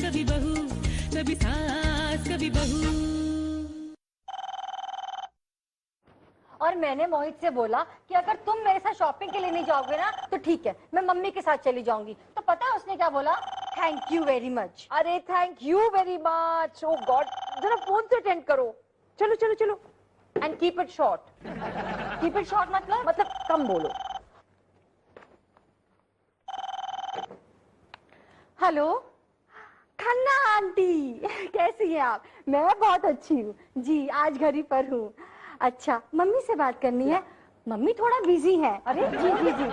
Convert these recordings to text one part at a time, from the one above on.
कभी बहू, कभी सास, कभी बहू। और मैंने मोहित से बोला कि अगर तुम मेरे साथ शॉपिंग के लिए नहीं जाओगे ना तो ठीक है, मैं मम्मी के साथ चली जाऊंगी। तो पता है उसने क्या बोला? Thank you very much. अरे thank you very much, oh God, जरा फोन से अटेंड करो। चलो चलो चलो, and keep it short. Keep it short मतलब कम बोलो। हेलो खन्ना आंटी, कैसी हैं आप? मैं बहुत अच्छी हूँ जी, आज घर ही पर हूँ। अच्छा, मम्मी से बात करनी है? मम्मी थोड़ा बिजी हैं। अरे जी जी जी,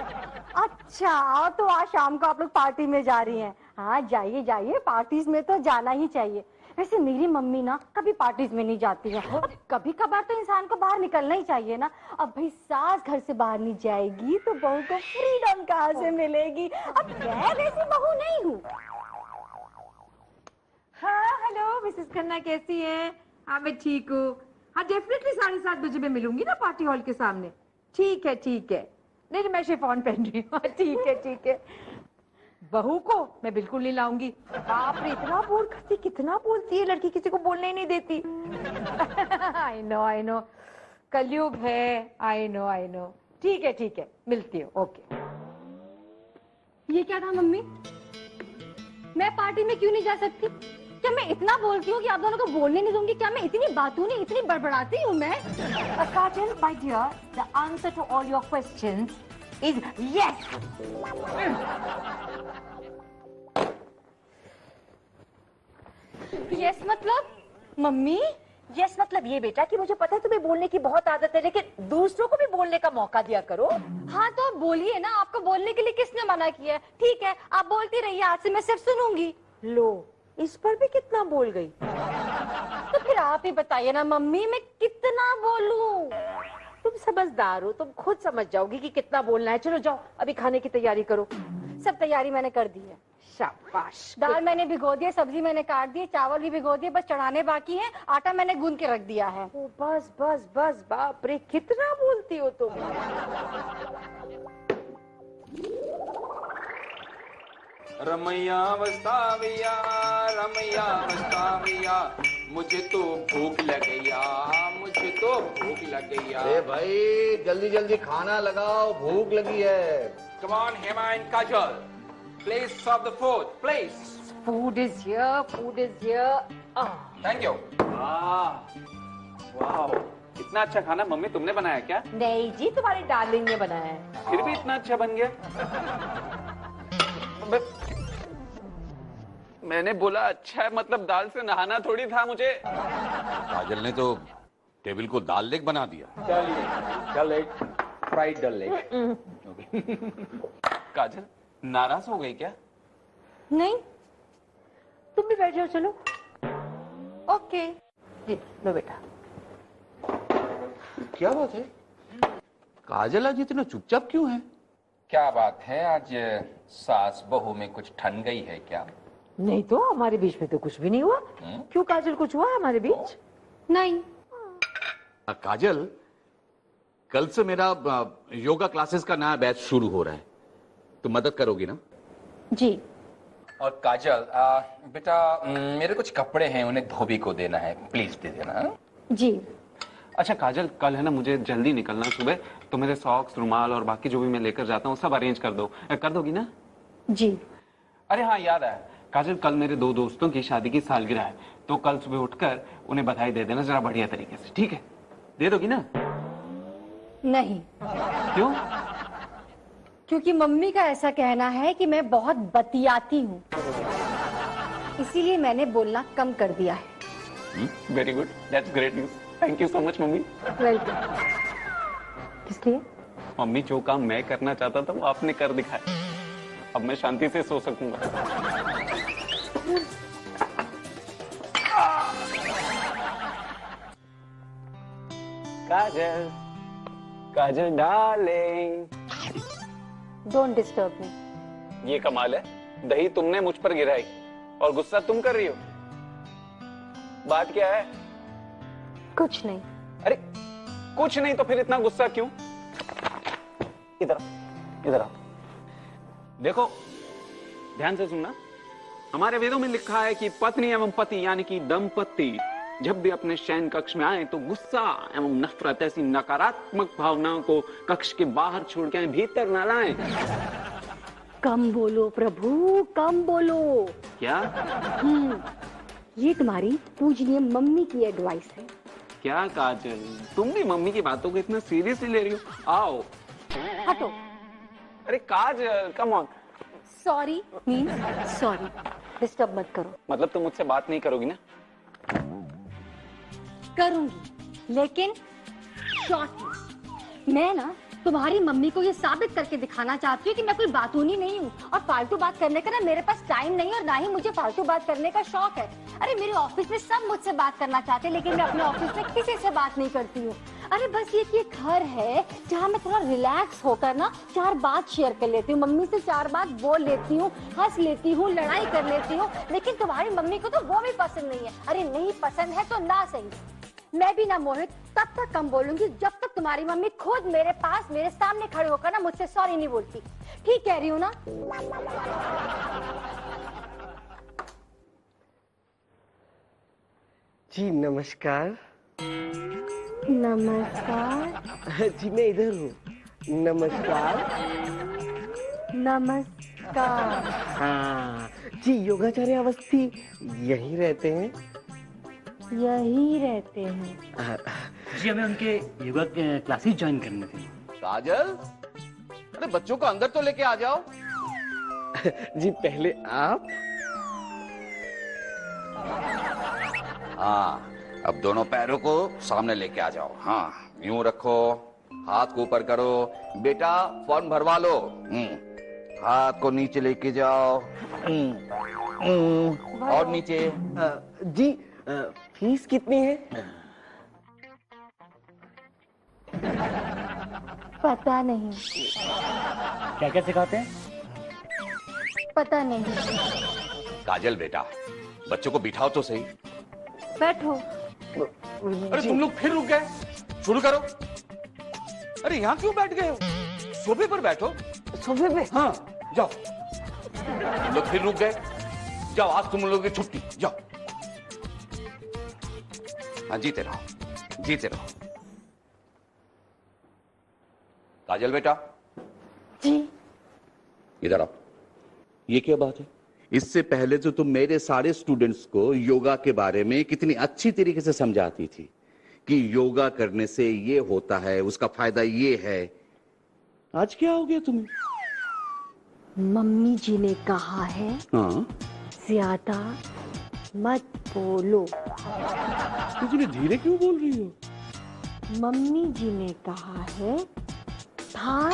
अच्छा तो आज शाम को आप लोग पार्टी में जा रही हैं? हाँ जाइए जाइए, पार्टीज में तो जाना ही चाहिए। वैसे मेरी मम्मी ना कभी पार्टीज में नहीं जाती है। कभी कभार तो इंसान को बाहर निकलना ही चाहिए ना। अब भाई सास घर से बाहर नहीं जाएगी तो बहू को फ्रीडम कहाँ से मिलेगी? अब मैं वैसी बहू नहीं हूँ। हाँ हेलो मिसेस खन्ना, कैसी हैं? हाँ मैं ठीक हूँ। हाँ डेफिनेटली 7:30 बजे मैं मिलूंगी ना पार्टी हॉल के सामने। ठीक है ठीक है। नहीं मैं शिफॉन पहन रही हूँ। ठीक है ठीक है। बहू को मैं बिल्कुल नहीं लाऊंगी। बाप रे, इतना बोल करती, कितना बोलती है लड़की, किसी को बोलने ही नहीं देती। आई नो कलयुग है। I know. ठीक है मिलती हूँ। ओके। ये क्या था मम्मी? मैं पार्टी में क्यों नहीं जा सकती? क्या मैं इतना बोलती हूँ कि आप दोनों को बोलने नहीं दूंगी? क्या मैं इतनी बातूनी, इतनी बड़बड़ाती हूँ मैं? Kajal my dear, the answer to all your questions is yes. Yes मतलब? मम्मी यस मतलब ये बेटा कि मुझे पता है तुम्हें बोलने की बहुत आदत है, लेकिन दूसरों को भी बोलने का मौका दिया करो। हाँ तो आप बोलिए ना, आपको बोलने के लिए किसने मना किया है? ठीक है आप बोलती रहिए, आज से मैं सिर्फ सुनूंगी। लो, इस पर भी कितना बोल गई। तो फिर आप ही बताइए ना मम्मी, मैं कितना बोलूं? तुम समझदार हो, तुम खुद समझ जाओगी कि कितना बोलना है। चलो जाओ, अभी खाने की तैयारी करो। सब तैयारी मैंने कर दी है। शाबाश। दाल मैंने भिगो दी है, सब्जी मैंने काट दी है, चावल भी भिगो दिए, बस चढ़ाने बाकी है। आटा मैंने गूंद के रख दिया है। ओ, बस बस बस, बाप रे कितना बोलती हो तुम। रमैया वस्ताविया, रमैया वस्ताविया, मुझे तो भूख लग गया, मुझे तो भूख लग गया। अरे भाई जल्दी जल्दी खाना लगाओ, भूख लगी है। Come on, Hema and Kajal, please serve the food, please. Food is here, food is here. Thank you. वाह, इतना अच्छा खाना मम्मी तुमने बनाया क्या? नहीं जी, तुम्हारी डार्लिंग ने बनाया है। फिर भी इतना अच्छा बन गया। मैंने बोला अच्छा है, मतलब दाल से नहाना थोड़ी था मुझे। काजल ने तो टेबल को दाल लेग बना दिया। डल लेग, फ्राइड डल लेग। काजल नाराज हो गई क्या? नहीं। तुम भी बैठ जाओ, चलो। ओके जी लो बेटा। क्या बात है, काजल आज इतना चुपचाप क्यों है? क्या बात है, आज सास बहू में कुछ ठन गई है क्या? नहीं तो हमारे बीच में तो कुछ भी नहीं हुआ। क्यों काजल, कुछ हुआ हमारे बीच? नहीं। काजल, कल से मेरा योगा क्लासेस का नया बैच शुरू हो रहा है, तो मदद करोगी ना? जी। और काजल बेटा, मेरे कुछ कपड़े हैं, उन्हें धोबी को देना है, प्लीज दे देना। जी। अच्छा काजल, कल है ना मुझे जल्दी निकलना सुबह, तो मेरे सॉक्स, रुमाल और बाकी जो भी मैं लेकर जाता हूँ सब अरेंज कर दो। कर दोगी ना? जी। अरे हाँ याद आया काजल, कल मेरे 2 दोस्तों की शादी की सालगिरह है, तो कल सुबह उठकर उन्हें बधाई दे देना जरा बढ़िया तरीके से, ठीक है? दे दोगी ना? नहीं। क्यों? क्योंकि मम्मी का ऐसा कहना है कि मैं बहुत बतियाती हूँ, इसीलिए मैंने बोलना कम कर दिया है। Very good, that's great news. Thank you so much mummy. Welcome. किस लिए? मम्मी, जो काम मैं करना चाहता था वो आपने कर दिखाया, अब मैं शांति से सो सकूंगा। काजल, काजल डार्लिंग। Don't disturb me. ये कमाल है, दही तुमने मुझ पर गिराई और गुस्सा तुम कर रही हो। बात क्या है? कुछ नहीं। अरे कुछ नहीं तो फिर इतना गुस्सा क्यों? इधर इधर आओ, देखो ध्यान से सुनना। हमारे वेदों में लिखा है कि पत्नी एवं पति यानी कि दंपति जब भी अपने शयन कक्ष में आए तो गुस्सा एवं नफरत ऐसी नकारात्मक भावनाओं को कक्ष के बाहर छोड़ के भीतर न लाएं। कम बोलो प्रभु, कम बोलो। क्या? ये तुम्हारी पूजनीय मम्मी की एडवाइस है। क्या काजल, तुम भी मम्मी की बातों को इतना सीरियसली ले रही हो? आओ। हटो। अरे Kajal, come on. Sorry means sorry, disturb मत करो। मतलब तुम मुझसे बात नहीं करोगी ना? करूंगी, लेकिन शॉर्ट में। मैं ना तुम्हारी मम्मी को ये साबित करके दिखाना चाहती हूँ कि मैं कोई बातूनी नहीं हूँ, और फालतू बात करने का ना मेरे पास टाइम नहीं, और ना ही मुझे फालतू बात करने का शौक है। अरे मेरे ऑफिस में सब मुझसे बात करना चाहते हैं, लेकिन मैं अपने ऑफिस में किसी से बात नहीं करती हूँ। अरे बस ये कि एक घर है जहाँ मैं थोड़ा रिलैक्स होकर ना 4 बात शेयर कर लेती हूँ, मम्मी से 4 बात बोल लेती हूँ, हंस लेती हूँ, लड़ाई कर लेती हूँ। लेकिन तुम्हारी मम्मी को तो वो भी पसंद नहीं है। अरे नहीं पसंद है तो ना सही, मैं भी ना मोहित तब तक कम बोलूंगी जब तक तुम्हारी मम्मी खुद मेरे पास मेरे सामने खड़े होकर ना मुझसे सॉरी नहीं बोलती। ठीक कह रही हूँ ना? जी नमस्कार। नमस्कार। जी मैं इधर हूँ। नमस्कार। नमस्कार। हाँ जी, योगाचार्य अवस्थी यहीं रहते हैं? यही रहते हैं। जी हमें उनके योगा क्लासेस ज्वाइन करने थे। काजल, अरे बच्चों को अंदर तो लेके आ जाओ। जी पहले आप। हाँ, अब दोनों पैरों को सामने लेके आ जाओ। हाँ, यूं रखो, हाथ को ऊपर करो। बेटा फॉर्म भरवा लो। हाथ को नीचे लेके जाओ। और नीचे। जी फीस कितनी है? पता नहीं। क्या क्या सिखाते हैं? पता नहीं। काजल बेटा, बच्चों को बिठाओ तो सही। बैठो। अरे तुम लोग फिर रुक गए, शुरू करो। अरे यहाँ क्यों बैठ गए हो? सोफे पर बैठो। सोफे पे? हाँ जाओ। तुम लोग फिर रुक गए, जाओ आज तुम लोगों की छुट्टी, जाओ। हाँ जीते रहो, जीते रहो। काजल बेटा। जी। इधर आओ। ये क्या बात है? इससे पहले तो तुम मेरे सारे स्टूडेंट्स को योगा के बारे में कितनी अच्छी तरीके से समझाती थी कि योगा करने से ये होता है, उसका फायदा ये है। आज क्या हो गया तुम्हें? मम्मी जी ने कहा है हाँ, ज्यादा मत बोलो। तुम धीरे क्यों बोल रही हो? मम्मी जी ने कहा है थार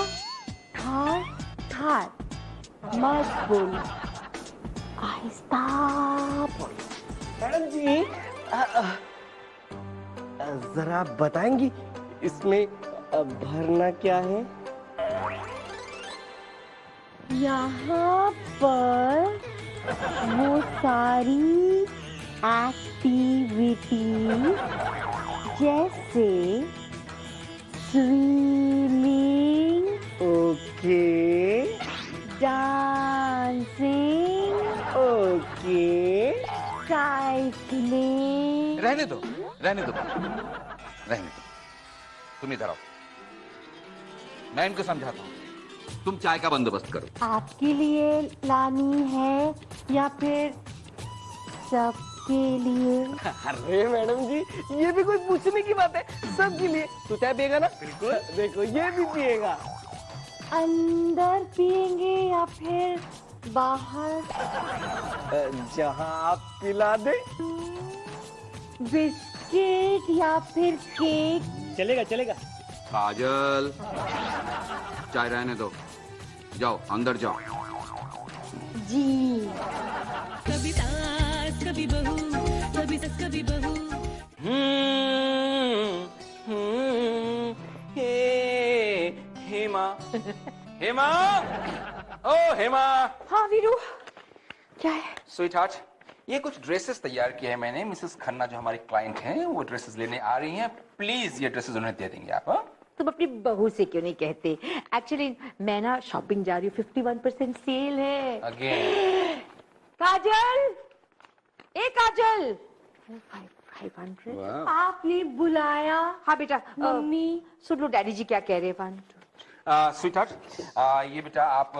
थार थार मत बोलो, आहिस्ता बोलो। मैडम जी जरा बताएंगी इसमें भरना क्या है? यहाँ पर वो सारी एक्टिविटी जैसे swimming, okay, dancing, okay, cycling. रहने दो, रहने दो, रहने दो। तुम इधर आओ, मैं इनको समझाता हूँ। तुम चाय का बंदोबस्त करो। आपके लिए लानी है या फिर सबके लिए? अरे मैडम जी, ये भी कोई पूछने की बात है? सबके लिए। तू चाय पिएगा ना? बिल्कुल। देखो ये भी पिएगा। अंदर पिएंगे या फिर बाहर? जहाँ आप पिला दे। बिस्किट या फिर केक? चलेगा चलेगा। काजल, चाय रहने दो, जाओ अंदर जाओ। जी। कभी सास कभी बहू, कभी सस कभी बहू। हेमा, हेमा, ओ हेमा। हाँ वीरू, क्या है? स्वीट हार्ट, ये कुछ ड्रेसेस तैयार किए हैं मैंने। मिसेस खन्ना जो हमारी क्लाइंट हैं वो ड्रेसेस लेने आ रही हैं। प्लीज ये ड्रेसेस उन्हें दे देंगे आप? हाँ? तुम अपनी बहू से क्यों नहीं कहते? एक्चुअली मैं ना शॉपिंग जा रही हूँ, 51% सेल है। अगेन काजल, ए काजल। 500। वाह। आपने बुलाया? हाँ बेटा, मम्मी। सुन लो डैडी जी क्या कह रहे हैं। 1 2 स्वीटहार्ट, ये बेटा आप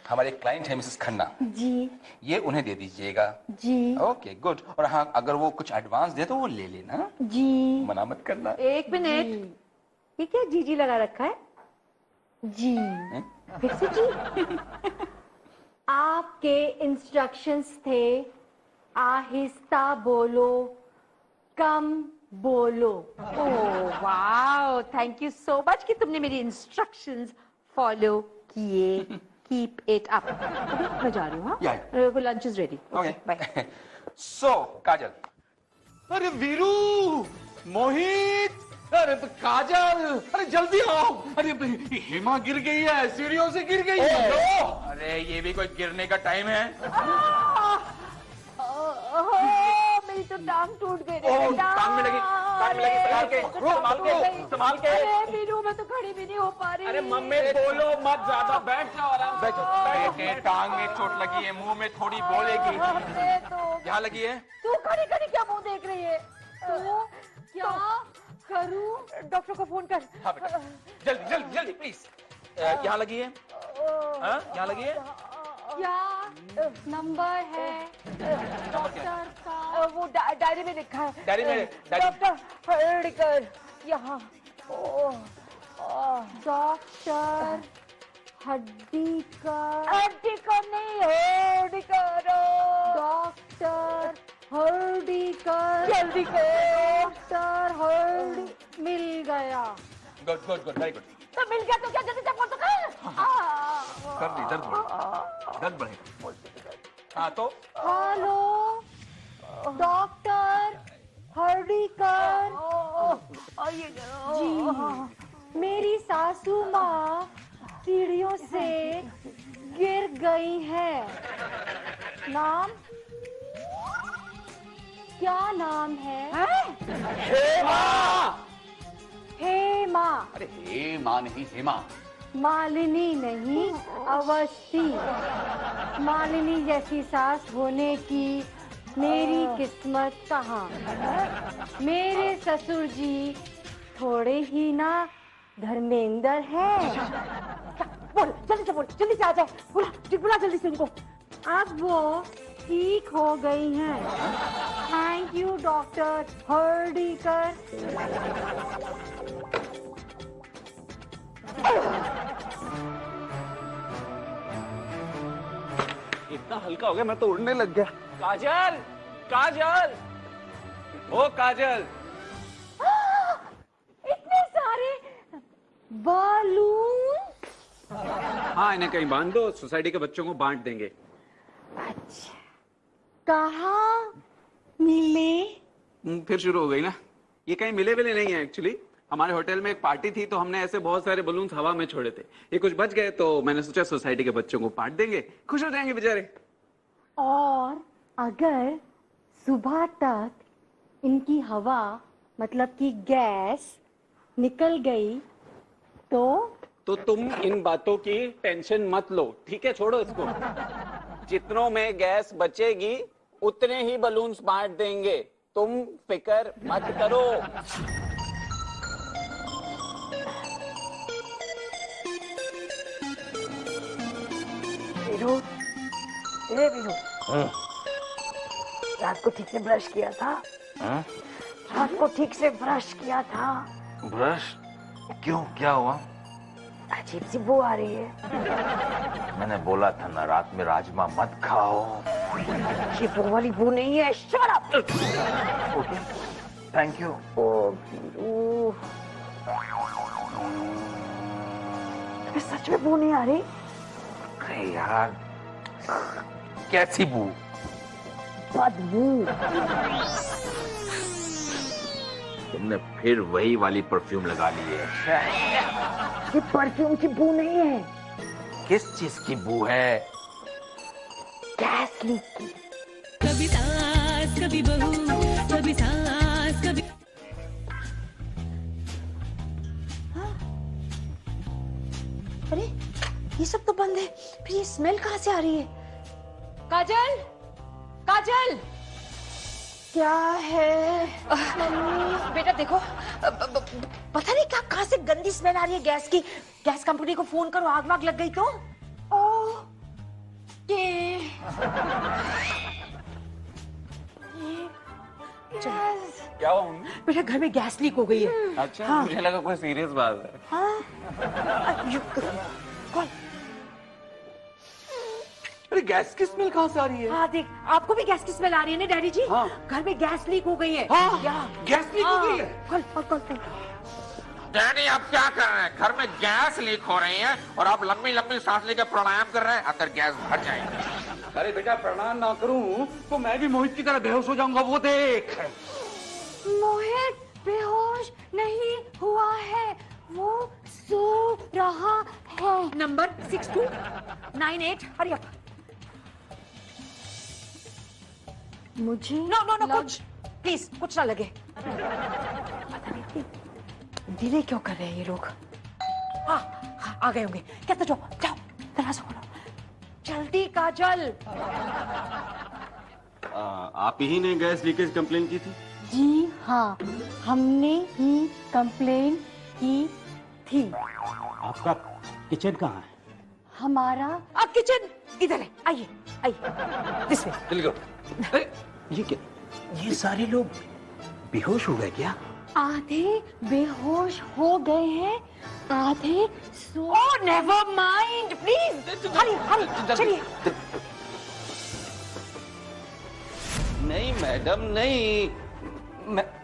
हमारे क्लाइंट हैं मिसेस खन्ना, जी ये उन्हें दे दीजिएगा। जी ओके गुड। और हाँ, अगर वो कुछ एडवांस दे तो वो ले लेना, जी। मना मत करना। 1 मिनट, ये क्या जीजी लगा रखा है? जी फिर से जी। आपके इंस्ट्रक्शंस थे आहिस्ता बोलो, कम बोलो। Oh wow, thank you so much कि तुमने मेरी इंस्ट्रक्शंस फॉलो किए। Keep it up. मैं जा रही हूँ। Yeah. Lunch is ready. Okay bye. So Kajal, अरे वीरू, मोहित, अरे काजल, अरे जल्दी आओ। अरे हेमा गिर गई है, सीढ़ियों से गिर गई है। अरे ये भी कोई गिरने का टाइम है? मेरी तो टांग टूट गई। टांग में लगी, संभाल के, संभाल के। अरे मीनू, मैं तो खड़ी भी नहीं हो पा रही। अरे मम्मी बोलो मत, ज्यादा बैठ जाओ आराम से। बेटे टांग में चोट लगी है, मुंह में थोड़ी बोलेगी। अरे तो यहाँ लगी है? तू खड़ी खड़ी क्या मुंह देख रही है? तो क्या करूं? डॉक्टर को फोन कर। हाँ बेटा, जल्दी जल्दी जल्दी प्लीज। यहाँ लगी है? हाँ, यहाँ लगी है? क्या नंबर है डॉक्टर का? वो डायरी में लिखा है। डायरी में? डॉक्टर हर्डिकर यहाँ। डॉक्टर हड्डीकर। हर्डिकर नहीं, हर्डिकर। डॉक्टर हर्डीकर। जल्दी करो। डॉक्टर हर्डी मिल गया। Good good good, very good. तो मिल गया तो क्या, जल्दी से फोन तो कर। कर दी, दर्द बढ़ेगा। हाँ तो हेलो डॉक्टर हर्डीकर जी, मेरी सासू माँ सीढ़ियों से गिर गई है। नाम क्या नाम है? हेमा। अरे हेमा नहीं, हेमा। मालिनी नहीं, अवस्थी। मालिनी जैसी सास होने की मेरी किस्मत कहाँ। मेरे ससुर जी थोड़े ही ना धर्मेंद्र हैं। बोल जल्दी से, बोल जल्दी से आ जाए। बुला जल्दी से उनको। अब वो ठीक हो गई हैं। Thank you doctor Hardikar. इतना हल्का हो गया मैं तो उड़ने लग गया। काजल, काजल, ओ काजल। इतने सारे बालून। हाँ, इन्हें कहीं बांध दो, सोसाइटी के बच्चों को बांट देंगे। अच्छा, कहाँ मिले? फिर शुरू हो गई ना। ये कहीं मिले विले नहीं है एक्चुअली। हमारे होटल में एक पार्टी थी तो हमने ऐसे बहुत सारे बलून्स हवा में छोड़े थे। ये कुछ बच गए तो मैंने सोचा सोसाइटी के बच्चों को बांट देंगे, खुश हो जाएंगे बेचारे। और अगर सुबह तक इनकी हवा मतलब कि गैस निकल गई तो तुम इन बातों की टेंशन मत लो, ठीक है? छोड़ो इसको। जितनों में गैस बचेगी उतने ही बलून्स बांट देंगे, तुम फिक्र मत करो। वीरू, ए वीरू, रात को ठीक से ब्रश किया था? रात को ठीक से ब्रश किया था? ब्रश? क्यों, क्या हुआ? अजीब सी बू आ रही है। मैंने बोला था ना रात में राजमा मत खाओ। ये बू वाली बू नहीं है। Shut up. Okay, thank you. ओ वीरू, तुम्हें सच में बू नहीं आ रही? अरे यार, कैसी बू? बदबू। तुमने फिर वही वाली परफ्यूम लगा ली है। ये परफ्यूम की बू नहीं है। किस चीज की बू है? गैस लीक की। कभी सास कभी बहू, कभी सास कभी। अरे ये सब तो बंद है, फिर ये स्मेल कहाँ से आ रही है? काजल, काजल क्या है? बेटा देखो, पता नहीं क्या कहां से गंदी स्मेल आ रही है गैस की। गैस कंपनी को फोन करो, आग वाग लग गई तो। क्या हुआ? बेटा घर में गैस लीक हो गई है। अच्छा, हाँ। मुझे लगा कोई सीरियस बात है। कौन? अरे गैस की स्मेल कहाँ से आ रही है? हाँ देख, आपको भी गैस की स्मेल आ रही है ना डैडी जी? हाँ। घर में गैस लीक हो गई है। हाँ, गैस लीक हो गई है। कल। डैडी आप क्या कर रहे हैं? घर में गैस लीक हो रही है और आप लंबी लंबी सांस लेकर प्राणायाम कर रहे हैं, अंदर गैस भर जाएगी। अरे बेटा प्राणायाम ना करूं तो मैं भी मोहित की तरह बेहोश हो जाऊंगा, वो देख। मोहित बेहोश नहीं हुआ है, वो सो रहा है। Number 6298, hurry up. मुझे नो कुछ प्लीज, कुछ ना लगे। पता नहीं डिले क्यों कर रहे हैं ये लोग। हाँ आ गए होंगे। कहते जाओ दरवाजा खोलो जल्दी काजल। आप ही ने गैस लीकेज कंप्लेन की थी? जी हाँ, हमने ही कंप्लेन की थी। आपका किचन कहाँ है? हमारा किचन इधर है, आइए दिस वे। अरे ये क्या? ये सारे लोग बेहोश हो गए क्या? आधे बेहोश हो गए हैं, आधे सो। नेवर माइंड प्लीज, हरी चलिए। नहीं मैडम नहीं,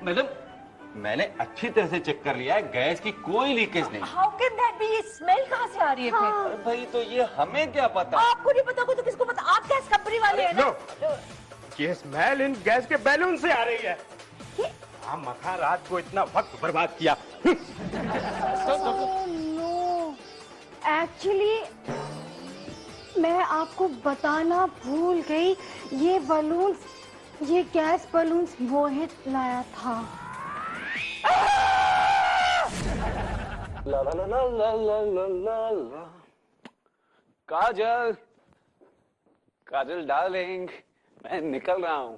मैडम मैंने अच्छी तरह से चेक कर लिया है, गैस की कोई लीकेज नहीं। How can that be? ये स्मेल कहाँ से आ रही है फिर? अरे भाई तो ये हमें क्या पता? आपको नहीं पता तो किसको पता? आप गैस कंपनी वाले हैं ना? ये स्मेल इन गैस के बैलून से आ रही है। हाँ मखा रात को इतना वक्त बर्बाद किया। नो, एक्चुअली मैं आपको बताना भूल गई, ये बलून्स, ये गैस बलून्स मोहित लाया था। ला ला ला ला ला ला ला ला ला। काजल डार्लिंग, मैं निकल रहा हूँ।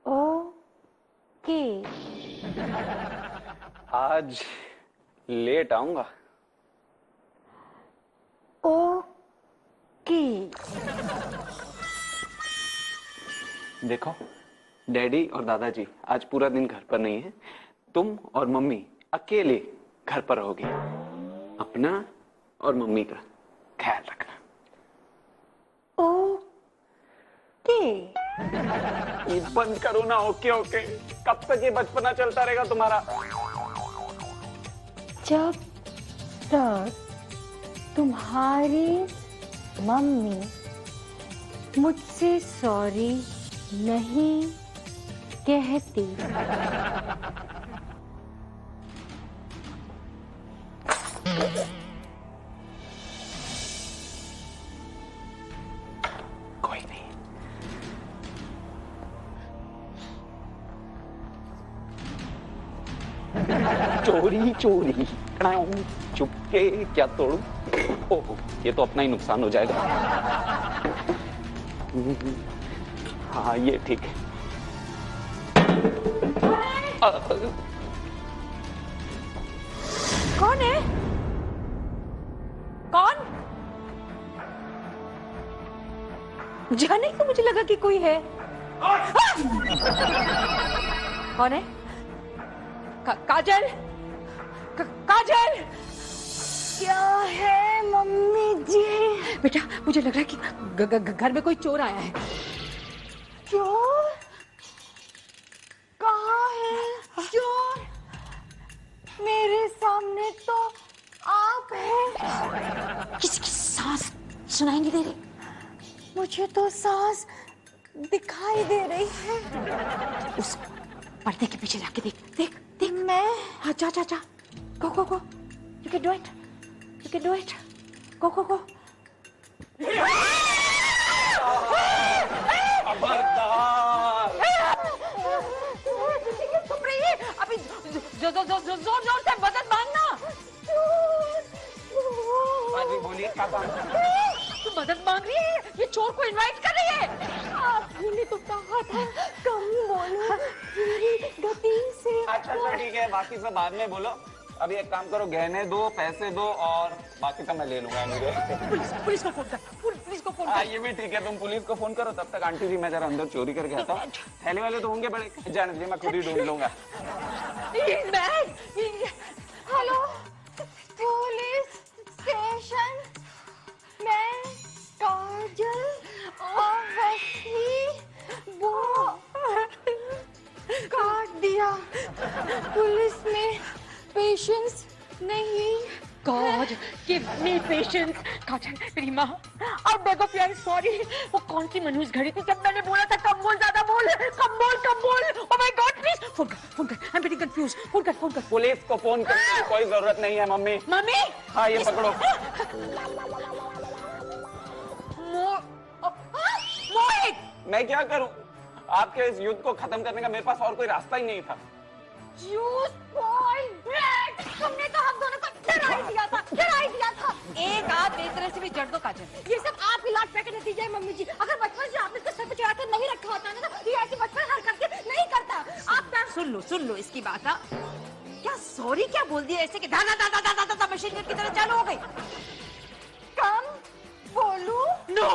ओके। आज लेट आऊंगा। ओके। देखो डैडी और दादाजी आज पूरा दिन घर पर नहीं है, तुम और मम्मी अकेले घर पर रहोगे। अपना और मम्मी का ख्याल रखना। ओके। ये बंद करो ना। ओके ओके, कब तक ये बचपना चलता रहेगा तुम्हारा? जब तक तुम्हारी मम्मी मुझसे सॉरी नहीं कहती। कोई नहीं। चोरी चोरी चुपके क्या तोड़ू? ओहो, ये तो अपना ही नुकसान हो जाएगा। हाँ ये ठीक है। कौन है? कौन? जाने को मुझे लगा कि कोई है। कौन है? काजल? काजल? क्या है मम्मी जी? बेटा मुझे लग रहा है कि घर में कोई चोर आया है। चोर? कहाँ है चोर? मेरे सामने तो आप हैं। किसी की सांस सुनाई नहीं दे रही? मुझे तो सांस दिखाई दे रही है। उस पर्दे के पीछे जाके देख देख देख। मैं? हाँ जा जा जा, go go go, you can do it, you can do it, go go go. अभी जोर जोर से मदद मांगना। बोलिए क्या बात है? तू मदद मांग रही है? ये चोर को इनवाइट कर रही है। कहा था कम बोलो, मेरी गति से। अच्छा ठीक है, बाकी सब बाद में बोलो। अभी एक काम करो, गहने दो, पैसे दो, और बाकी सब मैं ले लूंगा। मुझे पुलिस को फोन कर, पुलिस को फोन हाँ ये भी ठीक है, तुम पुलिस को फोन करो। तब तक आंटी जी मैं जरा अंदर चोरी करके आता हूँ। थैले वाले तो होंगे बड़े, जाने दीजिए, मैं खुद ही ढूंढ लूंगा। हेलो पुलिस स्टेशन, मैं काजल और वैसी वो काट दिया। पुलिस में पेशेंस नहीं। God, give me patience. काजल, मेरी माँ, अब देखो प्यार, सॉरी। वो कौन सी मनहूस घड़ी थी जब मैंने बोला था कम बोल, ज्यादा बोल, कम बोल, कम बोल। Oh my God, please, phone कर, I'm getting confused. फोन कर। पुलिस को फोन करने की कोई जरूरत नहीं है मम्मी। मम्मी? हाँ ये पकड़ो। मोहित! मैं क्या करूं? आपके इस युद्ध को खत्म करने का मेरे पास और कोई रास्ता ही नहीं था। You spoiled brat! तुमने तो हम दोनों को डरा ही दिया था। एक आध बेतरे से भी जड़ दो काजल। ये सब आपकी लाट पे का नतीजा है मम्मी जी। अगर बचपन से आपने इसको सर पे चढ़ा कर नहीं रखा होता ना, तो ये ऐसी बचपन हरकत नहीं करता। आप सुन लो इसकी बात। क्या सॉरी क्या बोल दिया ऐसे कि दादा मशीन गन की तरह चालू हो गई? कम बोलू? नो